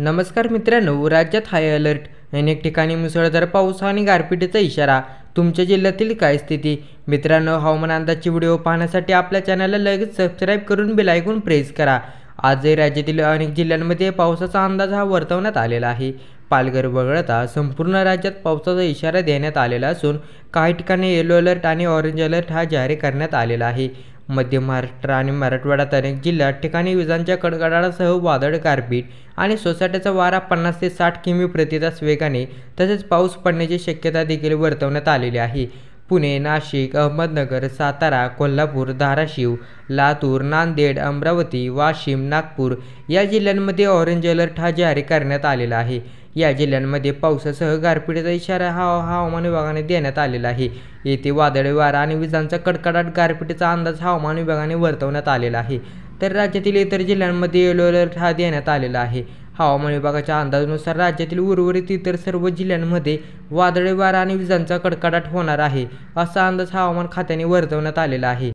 नमस्कार मित्रांनो, राज्यात हाय अलर्ट. अनेक ठिकाणी मुसळधार पाऊस आणि गारपिटीचा इशारा. तुमच्या जिल्ह्यातील काय स्थिती? मित्रांनो, हवामान अंदाजची व्हिडिओ पाहण्यासाठी आपल्या चॅनलला लगेच सबस्क्राईब करून बेल आयकॉन प्रेस करा. आजही राज्यातील अनेक जिल्ह्यांमध्ये पावसाचा अंदाज वर्तवण्यात आलेला आहे. पालघर वगळता संपूर्ण राज्यात पावसाचा इशारा देण्यात आलेला असून काही ठिकाणी येलो अलर्ट आणि ऑरेंज अलर्ट जारी करण्यात आलेला आहे. मध्य महाराष्ट्र आणि मराठवाड्यात अनेक जिल्ह्यात ठिकाणी विजांच्या कडकडाटासह वादळ, गारपीट आणि सोसाट्याचा वारा 50 ते 60 किमी प्रति तास वेगाने तसेच पाऊस पडण्याची शक्यता देखील वर्तवण्यात आलेली आहे. पुणे, नाशिक, अहमदनगर, सातारा, कोल्हापूर, धाराशिव, लातूर, नांदेड, अमरावती, वाशिम, नागपूर या जिल्ह्यांमध्ये ऑरेंज अलर्ट जारी करण्यात आलेला आहे. या जिल्ह्यांमध्ये पावसासह गारपिटीचा इशारा हवामान विभागाने देण्यात आलेला आहे. येथे वादळी वारा आणि विजांचा कडकडाट, गारपिटीचा अंदाज हवामान विभागाने वर्तवण्यात आलेला आहे. तर राज्यातील इतर जिल्ह्यांमध्ये येलो अलर्ट देण्यात आलेला आहे. हवामान विभागाच्या अंदाजानुसार राज्यातील उर्वरित इतर सर्व जिल्ह्यांमध्ये वादळी वारा आणि विजांचा कडकडाट होणार आहे, असा अंदाज हवामान खात्याने वर्तवण्यात आलेला आहे.